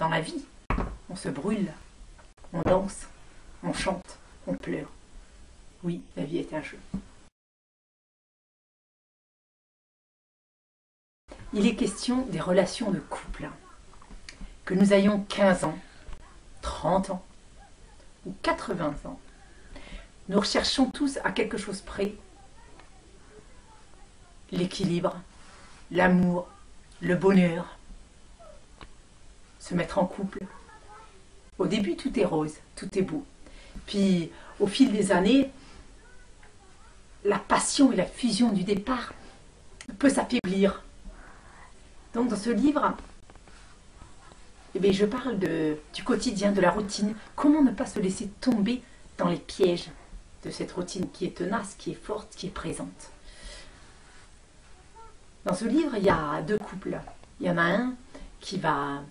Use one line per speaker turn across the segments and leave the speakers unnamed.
dans la vie. On se brûle, on danse, on chante, on pleure. Oui, la vie est un jeu. Il est question des relations de couple. Que nous ayons 15 ans, 30 ans ou 80 ans, nous recherchons tous à quelque chose près l'équilibre, l'amour, le bonheur, se mettre en couple. Au début, tout est rose, tout est beau. Puis, au fil des années, la passion et la fusion du départ peut s'affaiblir. Donc, dans ce livre, je parle du quotidien, de la routine. Comment ne pas se laisser tomber dans les pièges de cette routine qui est tenace, qui est forte, qui est présente. Dans ce livre, il y a 2 couples. Il y en a un qui va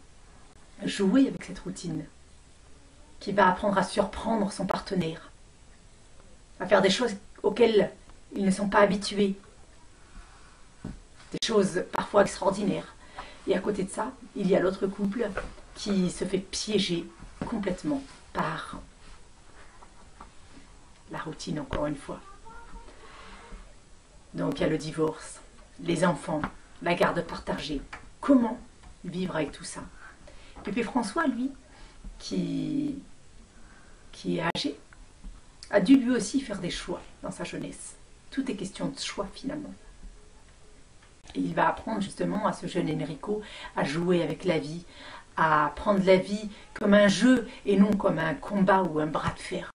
jouer avec cette routine, qui va apprendre à surprendre son partenaire, à faire des choses auxquelles ils ne sont pas habitués, des choses parfois extraordinaires. Et à côté de ça, il y a l'autre couple qui se fait piéger complètement par la routine, encore une fois. Donc il y a le divorce, les enfants, la garde partagée. Comment vivre avec tout ça? Pépé François, lui, qui est âgé, a dû lui aussi faire des choix dans sa jeunesse. Tout est question de choix finalement. Et il va apprendre justement à ce jeune Enrico à jouer avec la vie, à prendre la vie comme un jeu et non comme un combat ou un bras de fer.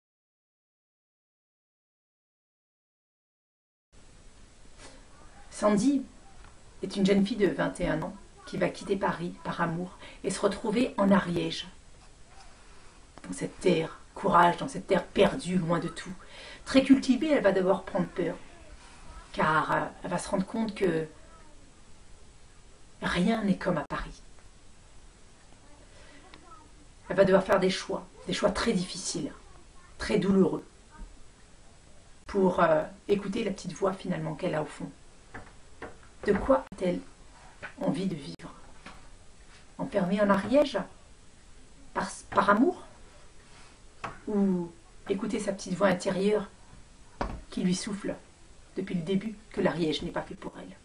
Sandy est une jeune fille de 21 ans qui va quitter Paris par amour et se retrouver en Ariège, dans cette terre, courage, dans cette terre perdue, loin de tout. Très cultivée, elle va devoir prendre peur, car elle va se rendre compte que rien n'est comme à Paris. Elle va devoir faire des choix très difficiles, très douloureux, pour écouter la petite voix finalement qu'elle a au fond. De quoi a-t-elle envie de vivre? Enfermée en Ariège? Par amour? Ou écouter sa petite voix intérieure qui lui souffle depuis le début que l'Ariège n'est pas fait pour elle?